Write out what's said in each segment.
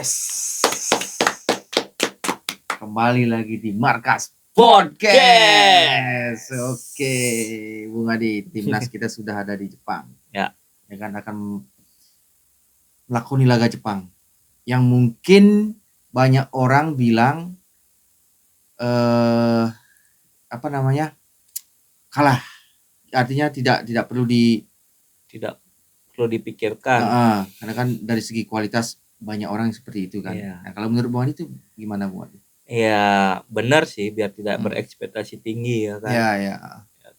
Yes. Kembali lagi di Markas Podcast. Oke, Bung Adi, timnas kita sudah ada di Jepang. Ya. kan akan melakoni laga Jepang. Yang mungkin banyak orang bilang kalah. Artinya tidak perlu dipikirkan. Karena kan dari segi kualitas banyak orang yang seperti itu kan. Iya. Nah, kalau menurut Bung Adi itu gimana, Bung Adi? Ya benar sih, biar tidak berekspektasi tinggi ya kan. Ya.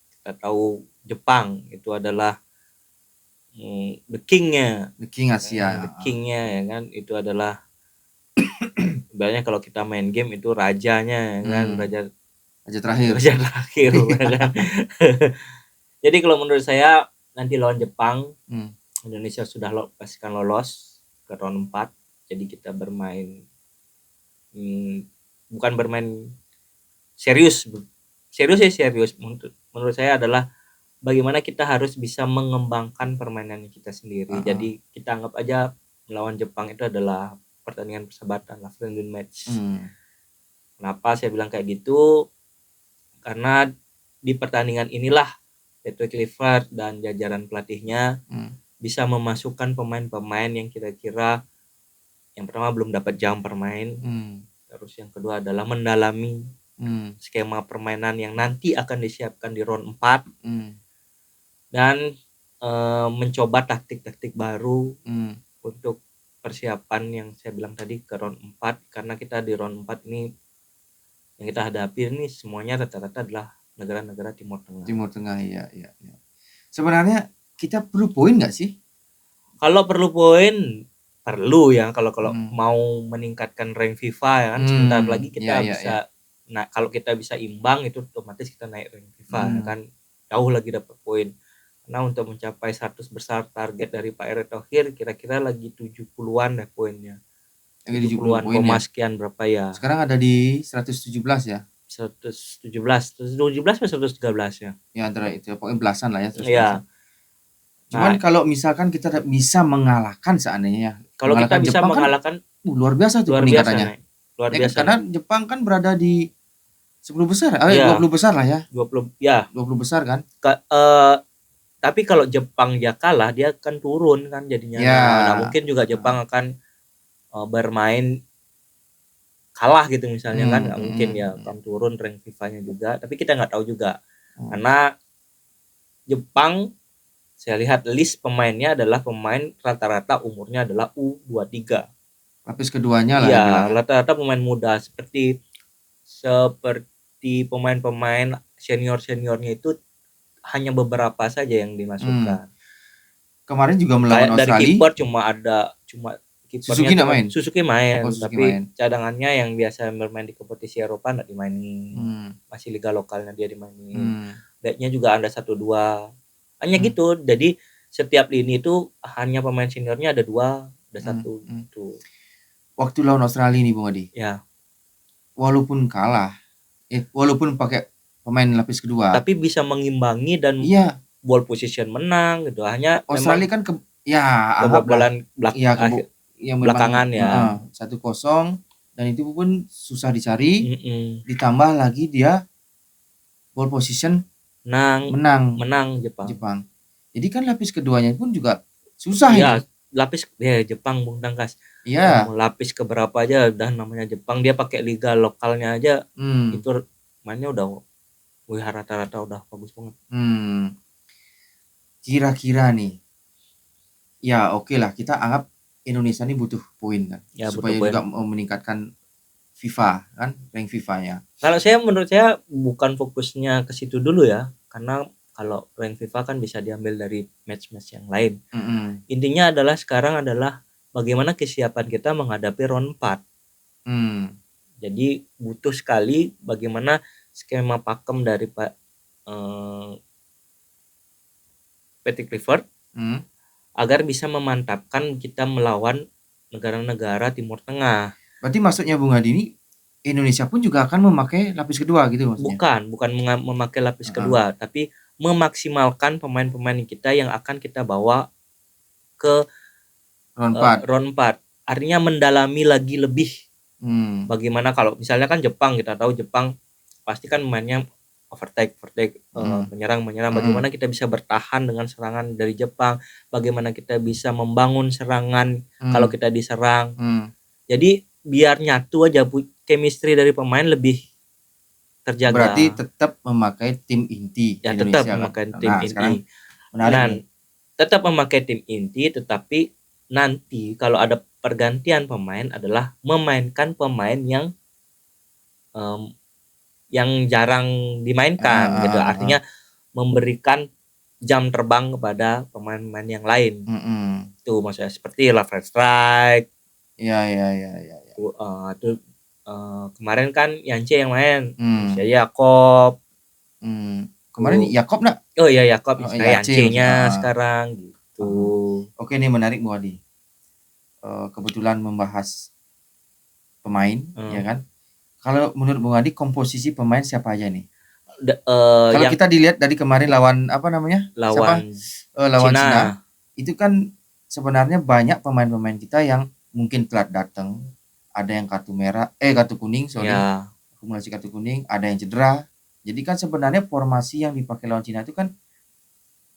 Kita tahu Jepang itu adalah the king-nya. The King Asia. The king-nya ya kan, itu adalah sebenarnya kalau kita main game itu rajanya ya kan, raja terakhir. ya kan. Jadi kalau menurut saya nanti lawan Jepang, Indonesia sudah pastikan lolos ke round 4. Jadi kita bermain bukan bermain serius. Menurut saya adalah bagaimana kita harus bisa mengembangkan permainan kita sendiri. Jadi kita anggap aja melawan Jepang itu adalah pertandingan persahabatan, friendly match. Kenapa saya bilang kayak gitu? Karena di pertandingan inilah Patrick Kluivert dan jajaran pelatihnya bisa memasukkan pemain-pemain yang kira-kira yang pertama belum dapat jam bermain, terus yang kedua adalah mendalami skema permainan yang nanti akan disiapkan di round 4 dan mencoba taktik-taktik baru untuk persiapan yang saya bilang tadi ke round 4, karena kita di round 4 ini yang kita hadapi ini semuanya rata-rata adalah negara-negara Timur Tengah. Iya. Sebenarnya kita perlu poin nggak sih? Kalau perlu poin, perlu ya. Kalau mau meningkatkan rank FIFA ya kan, sebentar lagi kita bisa. Nah, kalau kita bisa imbang itu otomatis kita naik rank FIFA ya kan, jauh lagi dapat poin. Karena untuk mencapai 100 besar target dari Pak Erick Thohir kira-kira lagi 70-an deh poinnya. 70-an sekian berapa ya? Sekarang ada di 117 ya. 117 atau 113 ya? Ya antara itu, pokoknya belasan lah ya. Iya. Cuman kalau misalkan kita bisa mengalahkan seandainya, kalau kita bisa Jepang mengalahkan luar biasa tuh peningkatannya. Luar biasa. Karena Jepang kan berada di 10 besar, 20 besar lah ya. 20 besar kan. Tapi kalau Jepang dia kalah, dia akan turun kan jadinya. Nah, mungkin juga Jepang akan bermain kalah gitu misalnya kan, nggak mungkin ya akan turun rank FIFA-nya juga. Tapi kita nggak tahu juga karena Jepang, saya lihat list pemainnya adalah pemain rata-rata umurnya adalah U23. Lapis keduanya lah. Iya, rata-rata pemain muda seperti pemain-pemain seniornya itu hanya beberapa saja yang dimasukkan. Kemarin juga melawan Australia. Dari kiper cuma kipernya Suzuki main. Tapi cadangannya yang biasa bermain di kompetisi Eropa nggak dimainin. Masih liga lokalnya dia dimainin. Backnya juga ada 1-2. Hanya gitu. Jadi setiap lini itu hanya pemain seniornya ada 2, ada 1 gitu. Waktu lawan Australia ini Bung Adi. Ya. Walaupun kalah, walaupun pakai pemain lapis kedua, tapi bisa mengimbangi dan ball position menang gitu. Hanya Australia kan kebobolan belakangan ya. 1-0 dan itu pun susah dicari. Ditambah lagi dia ball position menang Jepang. Jadi kan lapis keduanya pun juga susah ya. Lapis Jepang Bung Tangkas. Iya. Lapis keberapa aja udah namanya Jepang, dia pakai liga lokalnya aja itu mainnya udah rata-rata udah bagus banget. Kira-kira nih ya oke lah, kita anggap Indonesia ini butuh poin kan ya, supaya juga meningkatkan FIFA kan, rank FIFA-nya. Kalau menurut saya bukan fokusnya ke situ dulu ya, karena kalau rank FIFA kan bisa diambil dari match-match yang lain. Intinya adalah sekarang adalah bagaimana kesiapan kita menghadapi round 4. Jadi butuh sekali bagaimana skema pakem dari Pak Patrick Kluivert agar bisa memantapkan kita melawan negara-negara Timur Tengah. Berarti maksudnya Bung Adi ini Indonesia pun juga akan memakai lapis kedua gitu maksudnya? Bukan memakai lapis kedua, tapi memaksimalkan pemain-pemain kita yang akan kita bawa ke round 4. artinya mendalami lagi lebih. Bagaimana kalau misalnya kan Jepang, kita tahu Jepang pasti kan mainnya overtake, menyerang. Bagaimana kita bisa bertahan dengan serangan dari Jepang? Bagaimana kita bisa membangun serangan kalau kita diserang? Jadi biar nyatu aja, chemistry dari pemain lebih terjaga. Berarti tetap memakai tim inti. Ya, tetap memakai tim inti. Dan tetap memakai tim inti, tetapi nanti kalau ada pergantian pemain adalah memainkan pemain yang jarang dimainkan gitu. Artinya memberikan jam terbang kepada pemain-pemain yang lain. Itu maksudnya seperti Love Red Strike. Iya. Itu kemarin kan Yance yang main. Saya Yakob. Kemarin Yakob nak? Oh iya Yakob. Yance-nya sekarang gitu. Oke, ini menarik Bu Adi. Kebetulan membahas pemain, ya kan? Kalau menurut Bung Adi komposisi pemain siapa aja nih? Kalau kita dilihat dari kemarin lawan apa namanya? Lawan Cina. Itu kan sebenarnya banyak pemain-pemain kita yang mungkin telat datang. Ada yang kartu kuning, akumulasi kartu kuning, ada yang cedera. Jadi kan sebenarnya formasi yang dipakai lawan Cina itu kan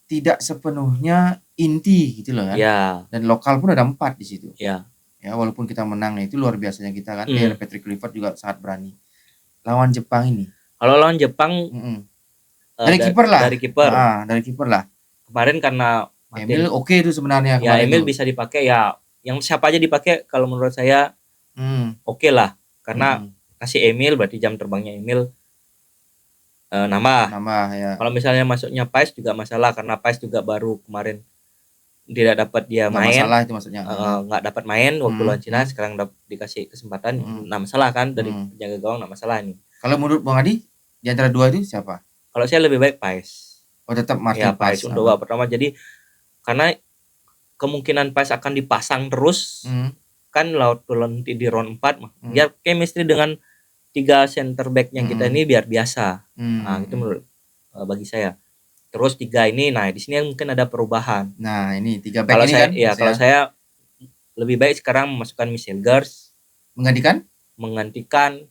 tidak sepenuhnya inti gitu loh kan. Dan lokal pun ada 4 di situ. Ya, walaupun kita menang itu luar biasanya kita kan. Patrick Kluivert juga sangat berani. Lawan Jepang ini. Kalau lawan Jepang dari kiper lah. Dari kiper lah. Kemarin karena Emil oke itu sebenarnya. Ya Emil bisa dipakai ya. Yang siapa aja dipakai kalau menurut saya oke lah. Karena kasih Emil berarti jam terbangnya Emil nambah ya. Kalau misalnya masuknya Pais juga masalah karena Pais juga baru kemarin tidak dapat dia main. Masalah itu maksudnya. Nggak dapat main waktu lawan Cina, sekarang dikasih kesempatan. Nggak masalah kan dari penjaga gawang, nggak masalah nih. Kalau menurut Bang Adi di antara dua itu siapa? Kalau saya lebih baik Pais. Oh, tetap Martin Pais untuk babak pertama. Jadi karena kemungkinan Pais akan dipasang terus kan laut nanti di round 4 biar chemistry dengan 3 center back yang kita ini biar biasa. Nah, itu menurut bagi saya. Terus 3 ini, nah di sini mungkin ada perubahan. Nah, ini 3 back kalau ini saya, kan. Ya, kalau saya lebih baik sekarang memasukkan Michel Gers menggantikan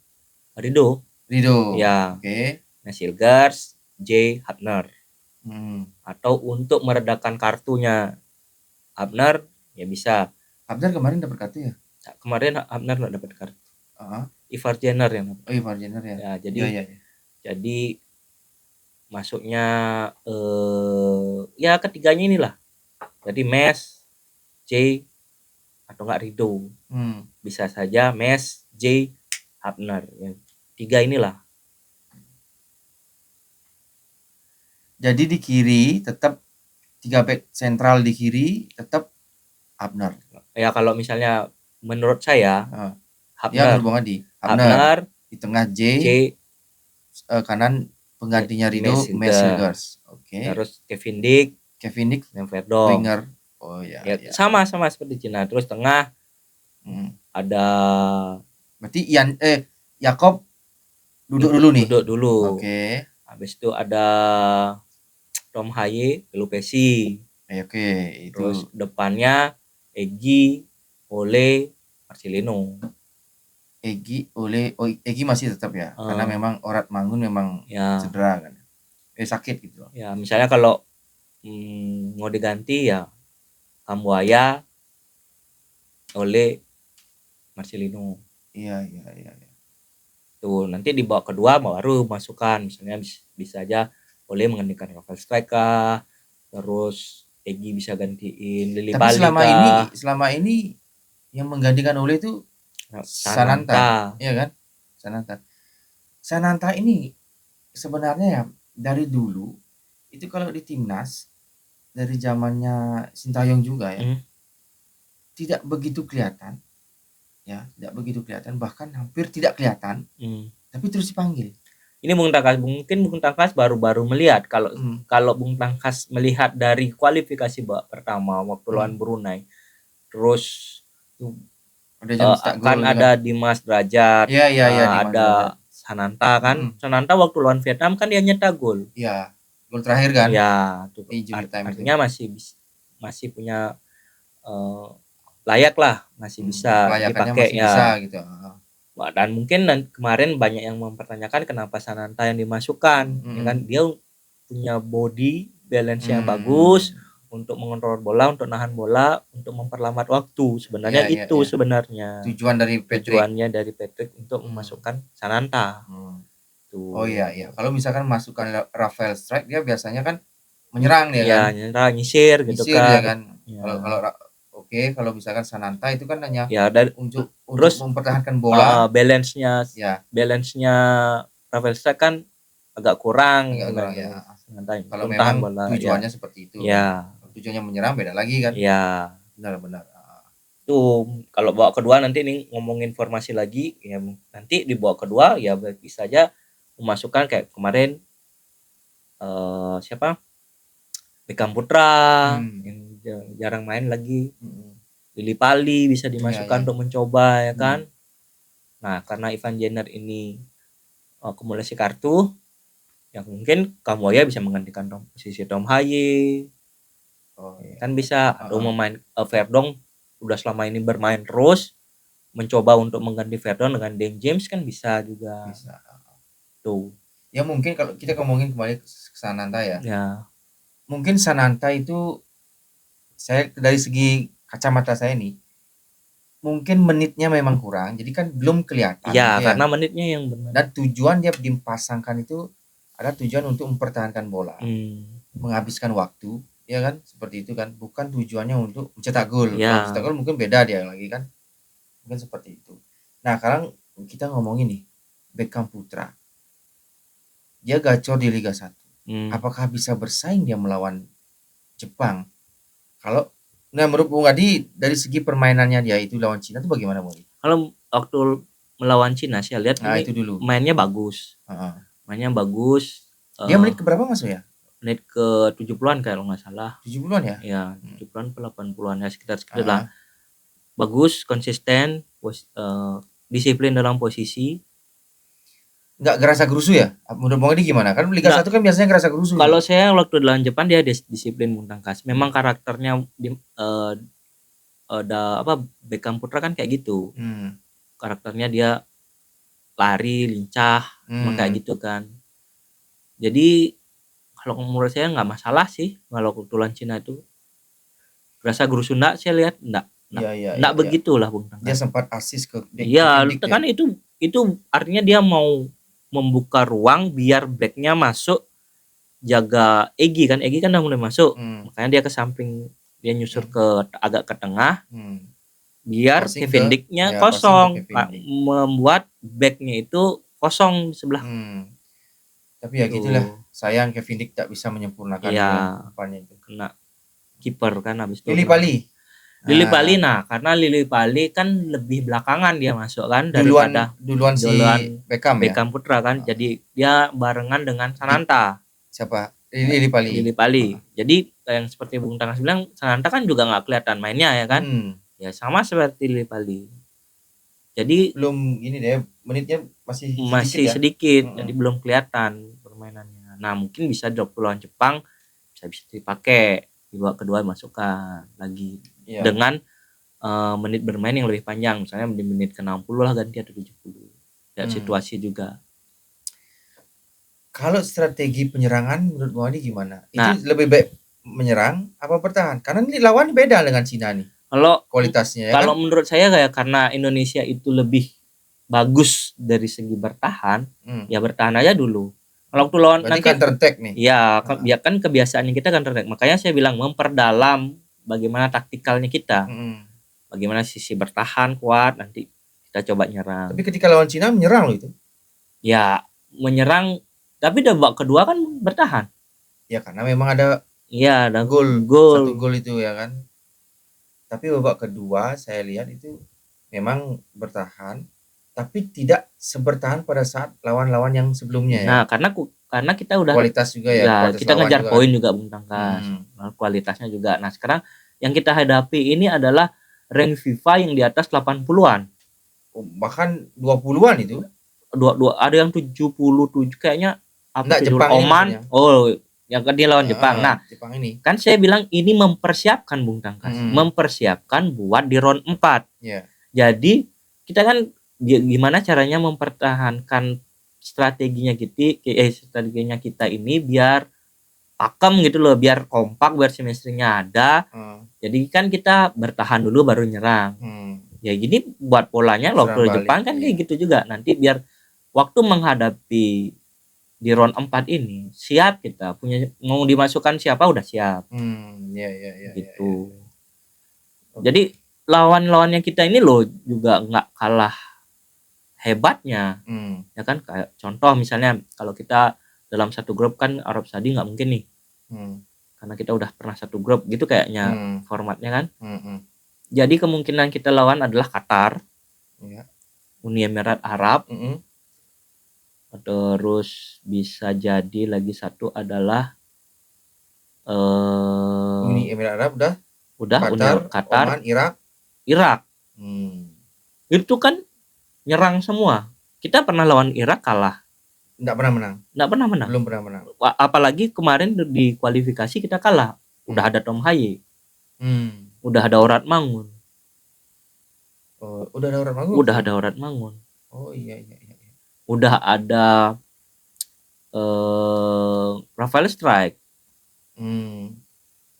Rido. Ya. Oke. Michel Gers, J. Hubner. Atau untuk meredakan kartunya Hubner ya bisa. Hubner kemarin dapat kartu ya? Kemarin Hubner enggak dapat kartu. Ivar Jenner yang dapat. Ivar Jenner ya. Ya, jadi jadi masuknya ya ketiganya inilah. Jadi Mes, J atau enggak Rido. Bisa saja Mes, J, Hubner. Yang 3 inilah. Jadi di kiri tetap 3 back sentral di kiri tetap Hubner. Ya kalau misalnya menurut saya Hubner. Ya menurut Bang Adi. Hubner di tengah J kanan penggantinya Rido, Michel Gers. Oke. Terus Kevin Dick yang Verdong. Winger. Oh ya. Sama seperti Cina. Terus tengah ada berarti Yakob duduk dulu nih. Oke. Habis itu ada Tom Haye, Lupesi. Oke, itu. Terus depannya Egi, Ole, Marcelino. Egi masih tetap ya, karena memang Orat Mangun memang cedera kan. Sakit gitu. Ya, misalnya kalau mau diganti ya Kambuaya, Ole, Marcelino. Iya. Tuh, nanti di babak kedua baru masukkan misalnya bisa aja Ole menggantikan Rafael Strika, terus Egi bisa gantiin Lili Bali. Tapi selama ini yang menggantikan Ole itu Sananta, iya kan? Sananta ini sebenarnya ya dari dulu itu kalau di timnas dari zamannya Sintayong juga ya tidak begitu kelihatan, bahkan hampir tidak kelihatan, tapi terus dipanggil. Ini Bung Tangkas baru melihat kalau Bung Tangkas melihat dari kualifikasi pertama waktu lawan Brunei, terus kan ada Dimas Derajat, ada Sananta kan. Sananta waktu lawan Vietnam kan dia nyetak gol. Iya, gol terakhir kan. Ya, artinya masih punya layak lah, masih bisa dipakai masih ya. Bisa gitu. Dan mungkin kemarin banyak yang mempertanyakan kenapa Sananta yang dimasukkan, ya kan dia punya body balance yang bagus untuk mengontrol bola, untuk nahan bola, untuk memperlambat waktu. Sebenarnya itu sebenarnya tujuannya dari Patrick untuk memasukkan Sananta. Tuh. Oh iya. Kalau misalkan masukkan Rafael Strike, dia biasanya kan menyerang dia kan. Ya, nyerang, nyisir gitu kan. Ya kan. Kalau misalkan Sananta itu kan hanya untuk terus mempertahankan bola. Balance-nya Rafael Strike kan agak kurang ya. Kalau memang bola, tujuannya seperti itu. Ya. Tujuannya menyerang beda lagi kan. Ya. Benar-benar. Tuh, kalau babak kedua nanti nih ngomongin formasi lagi, ya nanti di babak kedua ya bisa saja memasukkan kayak kemarin siapa? Beckham Putra yang jarang main lagi. Lili Pali bisa dimasukkan untuk mencoba ya kan. Nah, karena Ivan Jenner ini akumulasi kartu, yang mungkin Kamboya bisa menggantikan posisi Tom Haye. Kan bisa atau memain Verdong udah selama ini bermain terus, mencoba untuk mengganti Verdong dengan Dan James kan bisa juga. Bisa. Tuh. Ya mungkin kalau kita ngomongin kembali ke Sananta ya. Ya. Mungkin Sananta itu saya dari segi kacamata saya nih, mungkin menitnya memang kurang, jadi kan belum kelihatan. Ya, karena menitnya yang benar. Dan tujuan dia dipasangkan itu ada tujuan untuk mempertahankan bola, menghabiskan waktu, ya kan, seperti itu kan, bukan tujuannya untuk mencetak gol. Ya. Mencetak gol mungkin beda dia lagi kan, mungkin seperti itu. Nah, sekarang kita ngomongin nih, Beckham Putra, dia gacor di Liga 1. Apakah bisa bersaing dia melawan Jepang? Kalau menurut Bung Adi dari segi permainannya dia itu lawan Cina itu bagaimana Bung Adi? Kalau waktu melawan Cina saya lihat itu dulu. Mainnya bagus. Mainnya bagus. Dia menit ke berapa masuk ya? Menit ke 70-an kalau nggak salah. 70-an ya? Ya, 70-an ke 80-an ya sekitar lah. Bagus, konsisten, disiplin dalam posisi. Nggak gerasa gerusu ya? Menurut Bung Adi gimana? Kan Liga 1 kan biasanya gerasa gerusu. Kalau saya waktu lawan Jepang dia disiplin bung tangkas. Memang karakternya Beckham Putra kan kayak gitu. Karakternya dia lari, lincah, kayak gitu kan. Jadi kalau menurut saya nggak masalah sih kalau kebetulan Cina itu. Gerasa gerusu enggak saya lihat enggak begitulah bung tangkas. Dia sempat asis ke Iya, kan itu artinya dia mau membuka ruang biar backnya masuk jaga Egy kan udah mulai masuk, makanya dia ke samping, dia nyusur agak ke tengah, biar Kevin Dick-nya kosong, membuat backnya itu kosong di sebelah. Tapi ya gitulah, sayang Kevin Dick tak bisa menyempurnakan umpannya itu. Kena kiper kan habis itu. Lili Pali, karena Lili Pali kan lebih belakangan dia masuk kan daripada duluan si Beckham Putra kan. Jadi dia barengan dengan Sananta. Siapa? Lili Pali. Jadi yang seperti Bung Tangkas bilang, Sananta kan juga nggak kelihatan mainnya ya kan. Ya sama seperti Lili Pali. Jadi belum ini deh, menitnya masih sedikit jadi belum kelihatan permainannya. Nah mungkin bisa drop lawan Jepang, bisa dipakai di babak kedua masukkan lagi dengan menit bermain yang lebih panjang, misalnya di menit ke 60 lah ganti atau 70. Dan situasi juga. Kalau strategi penyerangan menurut Bung Adi gimana? Itu lebih baik menyerang apa bertahan? Karena ini lawan beda dengan Cina nih. Kalau kualitasnya kalau menurut saya kayak karena Indonesia itu lebih bagus dari segi bertahan, ya bertahan aja dulu. Kalau waktu lawan nanti counter attack nih. Ya, ya kan kebiasaannya kita counter attack. Makanya saya bilang memperdalam bagaimana taktikalnya kita. Bagaimana sisi bertahan kuat, nanti kita coba nyerang. Tapi ketika lawan Cina menyerang loh itu. Ya, menyerang tapi babak kedua kan bertahan. Ya karena memang ada gol. Satu gol itu ya kan. Tapi babak kedua saya lihat itu memang bertahan, tapi tidak sebertahan pada saat lawan-lawan yang sebelumnya ya. Nah, karena kita udah kualitas juga ya, kita ngejar poin juga Bung Tangkas. Kualitasnya juga. Nah, sekarang yang kita hadapi ini adalah rank FIFA yang di atas 80-an. Bahkan 20-an itu. Ada yang 77 kayaknya Jepang Oman. yang dia lawan Jepang. Nah, Jepang ini. Kan saya bilang ini mempersiapkan Bung Tangkas. Mempersiapkan buat di round 4. Yeah. Jadi kita kan gimana caranya mempertahankan strateginya kita ini biar pakem gitu loh, biar kompak, biar semesternya ada. Jadi kan kita bertahan dulu baru nyerang. Ya gini buat polanya loh ke Jepang kan kayak gitu juga. Nanti biar waktu menghadapi di round 4 ini siap, kita punya mau dimasukkan siapa udah siap. Gitu. Jadi lawan-lawannya kita ini loh juga nggak kalah hebatnya. Ya kan, kayak contoh misalnya kalau kita dalam satu grup kan Arab Saudi nggak mungkin nih. Karena kita udah pernah satu grup gitu kayaknya formatnya kan. Jadi kemungkinan kita lawan adalah Qatar, Uni Emirat Arab, terus bisa jadi lagi satu adalah Uni Emirat Arab udah Qatar, Oman, Irak. Itu kan nyerang semua. Kita pernah lawan Irak kalah. Nggak pernah menang. Belum pernah menang. Apalagi kemarin di kualifikasi kita kalah. Udah ada Tom Haye. Udah ada Orat Mangun. Udah ada Orat Mangun? Udah ada Orat Mangun. Oh iya. Udah ada Rafael Strike.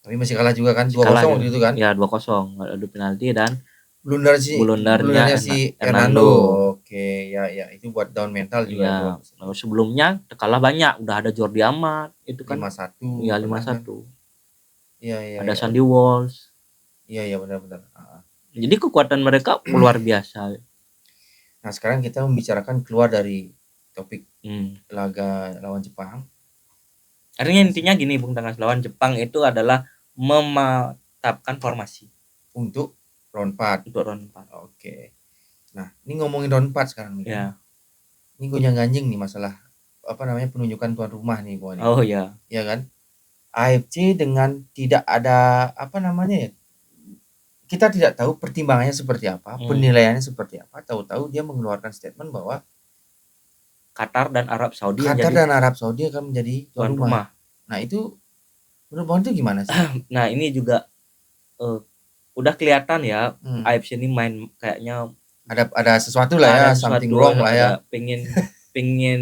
Tapi masih kalah juga kan, 2-0 waktu itu kan? Ya 2-0, adu penalti dan blundernya si Hernando. Oke, ya itu buat down mental juga. Ya, sebelumnya kalah banyak, udah ada Jordi Amat itu kan 5-1. Iya 5-1. Iya. Ada Sandy Walsh. Iya benar. Jadi kekuatan mereka luar biasa. Nah, sekarang kita membicarakan keluar dari topik laga lawan Jepang. Artinya intinya gini, Bung Tangkas, lawan Jepang itu adalah mematapkan formasi untuk round 4. Oke. Nah, ini ngomongin round 4 sekarang nih. Ya. Ini gonjang-ganjing nih masalah penunjukan tuan rumah nih, Bang. Oh iya. Ya kan? AFC dengan tidak ada kita tidak tahu pertimbangannya seperti apa, penilaiannya seperti apa. Tahu-tahu dia mengeluarkan statement bahwa Qatar dan Arab Saudi akan menjadi tuan rumah. Nah, itu menurut Bang itu gimana sih? Nah, ini juga udah kelihatan ya, AFC ini main kayaknya ada sesuatu lah ya, something wrong lah ya. Pengen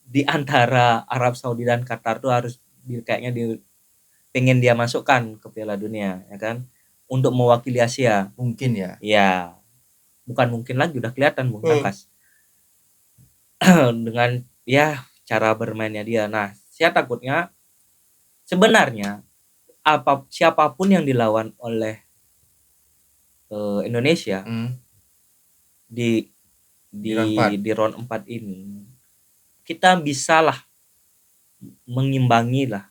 di antara Arab Saudi dan Qatar tuh harus pengen dia masukkan ke Piala Dunia, ya kan? Untuk mewakili Asia. Mungkin ya. Ya. Bukan mungkin lagi, udah kelihatan Bung Tangkas. Dengan ya cara bermainnya dia. Nah, saya takutnya sebenarnya siapapun yang dilawan oleh Indonesia di round 4 ini, kita bisalah mengimbangi lah,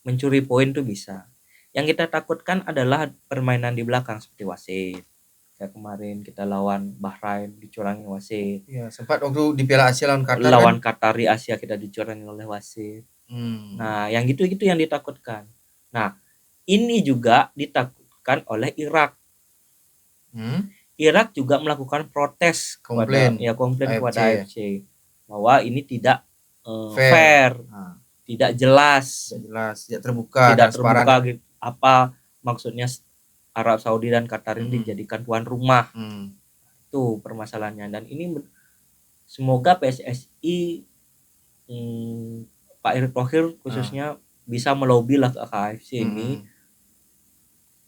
mencuri poin tuh bisa. Yang kita takutkan adalah permainan di belakang seperti wasit. Kayak kemarin kita lawan Bahrain dicurangi wasit. Iya, sempat waktu di Piala Asia lawan Qatar. Qatar di Asia kita dicurangi oleh wasit. Nah, yang gitu yang ditakutkan. Nah, ini juga ditakutkan oleh Irak. Irak juga melakukan protes komplain kepada AFC bahwa ini tidak fair. Tidak jelas, tidak terbuka gitu. Apa maksudnya Arab Saudi dan Qatar ini dijadikan tuan rumah. Itu permasalahannya, dan ini semoga PSSI Pak Erick Thohir khususnya bisa melobi lah ke AFC ini.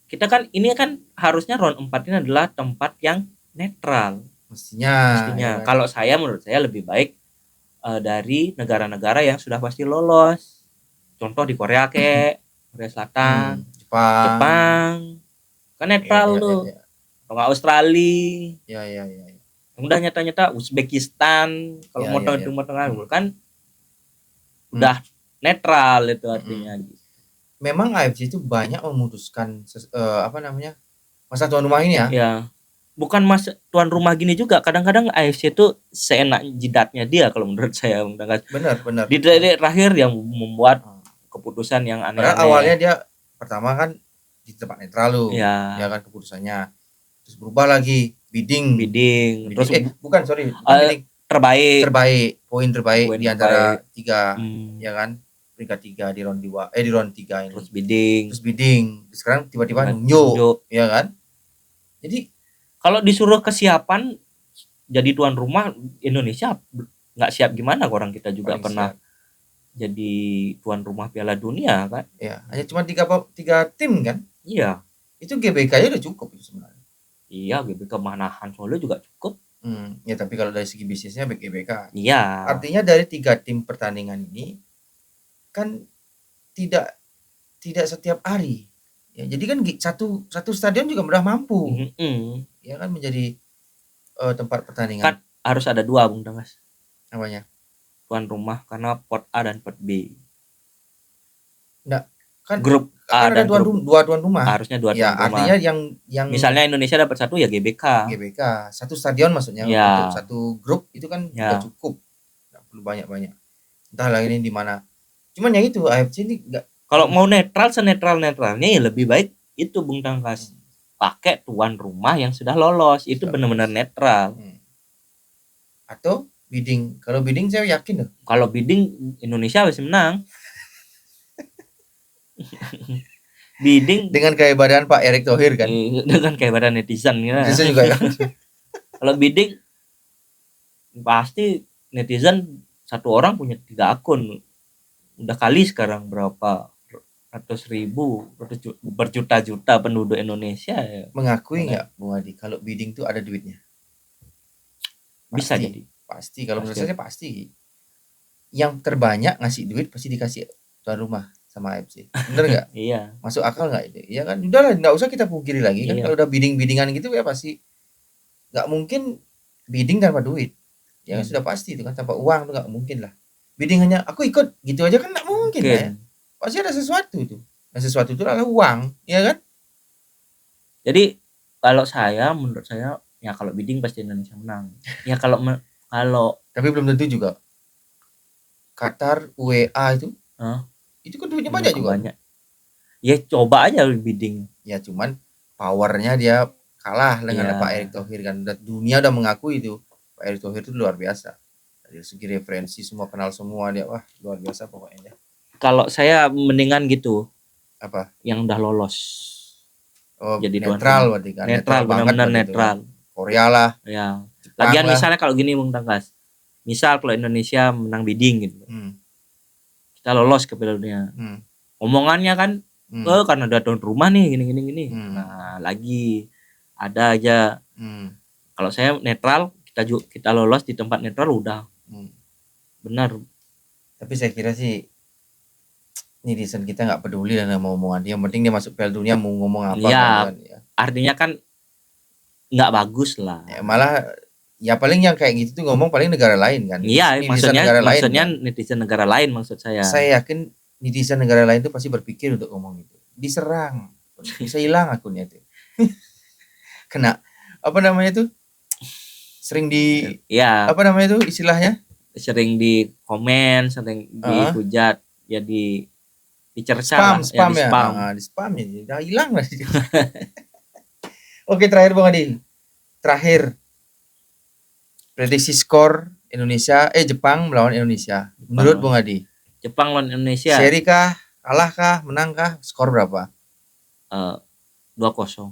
Kita kan ini kan harusnya round 4 ini adalah tempat yang netral. Mestinya. Ya. Kalau menurut saya lebih baik dari negara-negara yang sudah pasti lolos. Contoh di Korea Korea Selatan, Jepang. Kan netral tuh. Kalau nggak Australia. Iya. Udah nyata-nyata Uzbekistan kalau mau Timur Tengah kan udah netral itu artinya. Memang AFC itu banyak memutuskan masa tuan rumah ini ya. Ya. Bukan masa tuan rumah gini juga, kadang-kadang AFC itu seenak jidatnya dia kalau menurut saya. Benar. Di terakhir yang membuat keputusan yang aneh-aneh. Awalnya dia pertama kan di tempat netral loh. Ya kan keputusannya. Terus berubah lagi bidding. Terus bidding. Terbaik. Poin terbaik di antara 3, ya kan. peringkat 3 di round 2 di round 3 ini. Terus bidding. Sekarang tiba-tiba nunjuk, ya kan? Jadi kalau disuruh kesiapan jadi tuan rumah Indonesia nggak siap gimana, orang kita juga pernah siap jadi tuan rumah Piala Dunia kan. Ya, hanya cuma 3 tim kan? Iya. Itu GBK-nya udah cukup itu sebenarnya. Iya, GBK Manahan Solo juga cukup. Ya tapi kalau dari segi bisnisnya GBK. Iya. Artinya dari 3 tim pertandingan ini kan tidak setiap hari. Ya, jadi kan satu stadion juga mudah mampu. Ya kan menjadi tempat pertandingan. Kan harus ada 2 Bung Tangkas. Apanya? Tuan rumah karena pot A dan pot B. Enggak, kan grup A kan dan ada 2 tuan rumah. Harusnya 2 ya, tuan rumah. Artinya yang misalnya Indonesia dapat 1 ya GBK. Satu stadion maksudnya ya. Untuk satu grup itu kan udah cukup. Enggak perlu banyak-banyak. Entahlah ini di mana. Cuman yang itu AFC ini enggak, kalau mau netral senetral-netralnya ya lebih baik itu Bung Tangkas. Pakai tuan rumah yang sudah lolos, itu benar-benar netral. Atau bidding. Kalau bidding saya yakin loh. Kalau bidding Indonesia pasti menang. Bidding dengan kehebatan Pak Erick Thohir kan. Dengan kehebatan netizen ya. Netizen juga ya. Kalau bidding pasti netizen satu orang punya 3 akun. Udah kali sekarang berapa ratus ribu, berjuta-juta penduduk Indonesia ya. Mengakui nggak Bung Adi kalau bidding tuh ada duitnya? Bisa jadi. Pasti. Kalau menurut saya pasti. Yang terbanyak ngasih duit pasti dikasih tuan rumah sama AFC. Bener nggak? Iya. Masuk akal nggak itu? Iya kan? Udahlah, nggak usah kita pungkiri lagi kan. Kalau udah bidding-biddingan gitu ya pasti nggak mungkin bidding tanpa duit. Ya sudah pasti itu kan, tanpa uang tuh nggak mungkin lah. Bidding hanya aku ikut gitu aja kan nggak mungkin ya. Pasti ada sesuatu itu. Dan sesuatu itu adalah uang, ya kan? Jadi menurut saya ya kalau bidding pasti Indonesia menang. Ya kalau tapi belum tentu juga. Qatar UEA itu kan duitnya banyak juga. Banyak. Ya coba aja bidding. Ya cuman powernya dia kalah dengan Pak Erick Thohir kan. Dunia udah mengakui itu Pak Erick Thohir itu luar biasa. Dari segi referensi semua kenal semua dia, wah luar biasa pokoknya. Kalau saya mendingan gitu. Apa? Yang udah lolos. Jadi netral berarti kan. Netral, benar-benar netral. Korea lah. Ya. Lagian misalnya kalau gini Bung Tangkas. Misal kalau Indonesia menang bidding gitu. Kita lolos ke Piala Dunia. Omongannya kan karena ada tuan rumah nih gini. Nah, lagi ada aja. Kalau saya netral, kita lolos di tempat netral udah. Benar. Tapi saya kira sih netizen kita nggak peduli dengan omongan dia. Yang penting dia masuk Piala Dunia mau ngomong apa kan. Ya. Artinya kan nggak bagus lah. Ya, malah ya paling yang kayak gitu tuh ngomong paling negara lain kan. Iya, maksudnya netizen negara lain maksud saya. Saya yakin netizen negara lain tuh pasti berpikir untuk ngomong itu. Diserang, bisa hilang akunnya itu. Kena apa namanya tuh? Sering apa namanya tuh istilahnya? Sering di komen, sering dihujat, ya dicerca spam ya. Di spam ya. Udah hilang lah. Oke, terakhir Bang Adi. Prediksi skor Jepang melawan Indonesia. Menurut Bung Adi. Jepang lawan Indonesia. Seri kah? Kalah kah? Menang kah? Skor berapa? 2-0.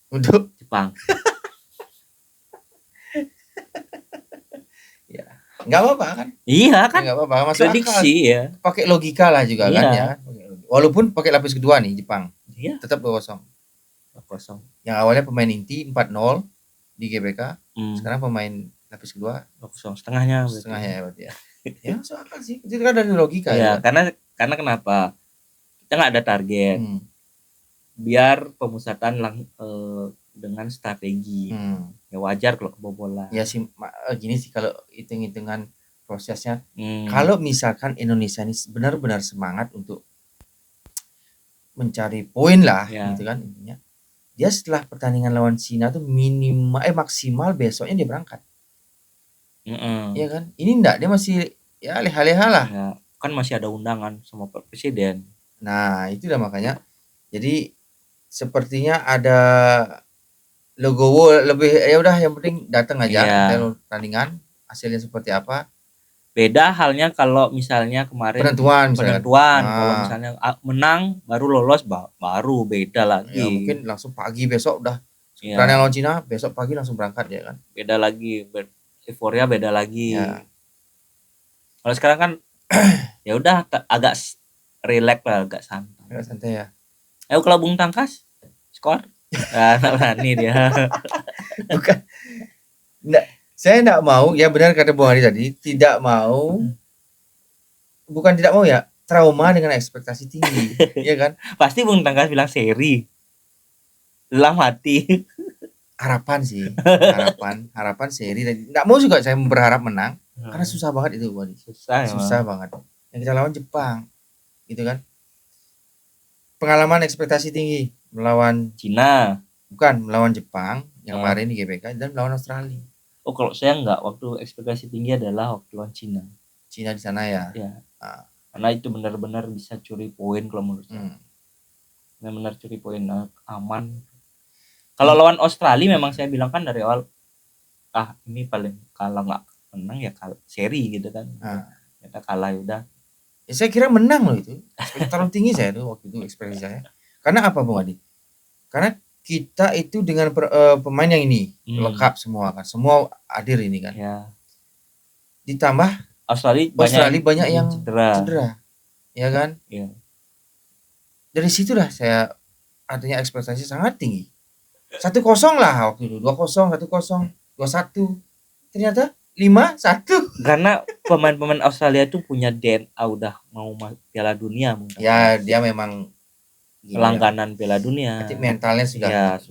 Untuk Jepang. Ya. Enggak apa-apa kan? Iya kan? Enggak apa-apa, masuk prediksi akal. Ya. Pakai logika lah juga kan ya. Walaupun pakai lapis kedua nih Jepang. Iya. Tetap 2-0. 2-0. Yang awalnya pemain inti 4-0 di GBK. Sekarang pemain lapis kedua 2-0, setengahnya ya berarti ya. Ya masuk akal sih. Itu kan dari logika ya. Karena kenapa? Kita nggak ada target. Biar pemusatan dengan strategi. Ya wajar kalau kebobolan. Ya sih gini sih kalau hitung-hitungan prosesnya. Kalau misalkan Indonesia ini benar-benar semangat untuk mencari poin lah gitu kan intinya. Dia setelah pertandingan lawan Cina tuh maksimal besoknya dia berangkat. Iya kan? Ini enggak, dia masih ya leha-leha lah. Ya, kan masih ada undangan sama Pak Presiden. Nah, itu dah makanya. Jadi sepertinya ada logo lebih ya udah yang penting datang aja pertandingan, hasilnya seperti apa. Beda halnya kalau misalnya kemarin penentuan. Kalau misalnya menang baru lolos, baru beda lagi. Ya mungkin langsung pagi besok udah Ukraina lawan Cina, besok pagi langsung berangkat ya kan. Beda lagi, euforia beda lagi. Ya. Kalau sekarang kan ya udah agak relax lah, agak santai. Agak santai ya. Ayo kalau Bung Tangkas skor. Nah, berani dia. Bukan. Saya enggak mau, ya benar kata Bung Hari tadi, tidak mau. Bukan tidak mau ya, trauma dengan ekspektasi tinggi, ya kan? Pasti Bung Tangkas bilang seri. Dalam hati. Harapan sih, harapan seri. Enggak mau juga saya berharap menang, karena susah banget itu, Bung. Susah banget. Yang kita lawan Jepang, gitu kan? Pengalaman ekspektasi tinggi melawan Cina. Bukan, melawan Jepang yang kemarin di GBK dan melawan Australia. Oh, kalau saya enggak, waktu ekspektasi tinggi adalah waktu lawan Cina. Cina di sana ya. Ya. Karena itu benar-benar bisa curi poin kalau menurut saya. Benar-benar curi poin, aman. Kalau lawan Australia memang saya bilang kan dari awal, ini paling kalau nggak menang ya seri gitu kan. Kita kalah ya udah. Ya saya kira menang loh itu. Terlalu tinggi saya tuh waktu itu ekspektasi saya. Karena apa Bung Adi? Karena kita itu dengan pemain yang ini lengkap semua kan, semua hadir ini kan. Ya. Ditambah Australia banyak yang cedera. Ya kan? Iya. Dari situlah saya artinya ekspektasi sangat tinggi. 1-0 lah waktu itu, 2-0, 1-0, 2-1. Ternyata 5-1. Karena pemain-pemain Australia itu punya DNA udah mau Piala Dunia. Ya, dia memang langganan Piala Dunia. Nanti mentalnya sudah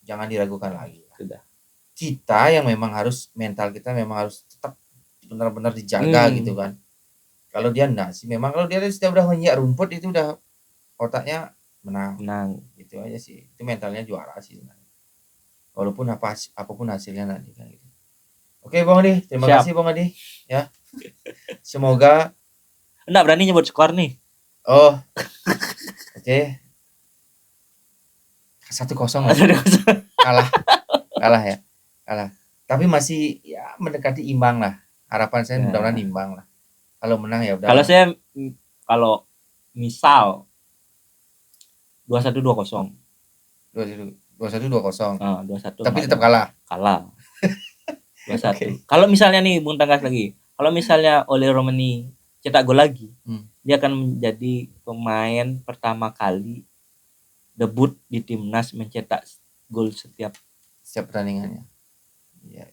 jangan diragukan lagi. Sudah. Kita yang memang harus mental kita memang harus tetap benar-benar dijaga gitu kan. Kalau dia enggak sih, memang kalau dia sudah menginjak rumput itu udah otaknya menang. Gitu aja sih. Itu mentalnya juara sih sebenarnya. Walaupun apapun hasilnya nanti kan gitu. Oke, Bang Adi, terima kasih Bang Adi ya. Semoga enggak berani nyebut skor nih. Oh. Oke. 1-0 kalah ya. Kalah. Tapi masih ya mendekati imbang lah. Harapan saya mudah-mudahan imbang lah. Kalau menang ya udah. Kalau misal 2-1 2-0. 2-1 2-0. 2-1. Tapi tetap kalah. 2-1. Okay. Kalau misalnya nih Bung Tangkas lagi. Kalau misalnya Ole Romani cetak gol lagi, dia akan menjadi pemain pertama kali debut di timnas mencetak gol setiap pertandingannya. Iya.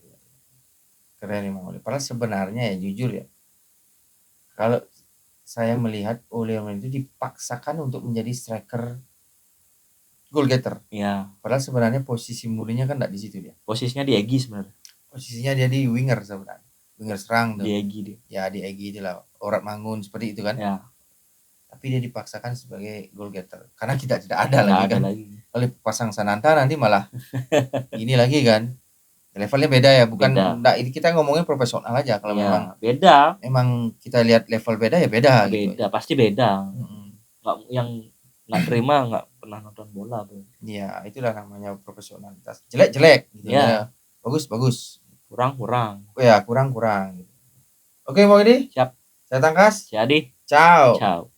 Keren memang Ole. Padahal sebenarnya ya jujur ya. Kalau saya melihat Ole Romani itu dipaksakan untuk menjadi striker goal getter. Iya. Padahal sebenarnya posisi murninya kan enggak di situ dia. Posisinya di Egy sebenarnya. Posisinya dia di winger sebenarnya. Winger serang tuh. Di Egy dia. Ya di Egy itulah. Orat Mangun seperti itu kan. Ya. Tapi dia dipaksakan sebagai goal getter. Karena kita tidak ada lagi kan. Kalau pasang Sananta nanti malah ini lagi kan. Levelnya beda ya. Bukan enggak, ini kita ngomongin profesional aja. Kalau memang beda. Memang kita lihat level beda ya beda. Beda gitu. Pasti beda. Nggak, yang nggak terima nggak pernah nonton bola bro. Iya, itulah namanya profesionalitas. Jelek gitu ya. Bagus. Kurang. Ya, kurang. Oke, Bang Edi. Siap. Saya Tangkas. Jadi. Ciao.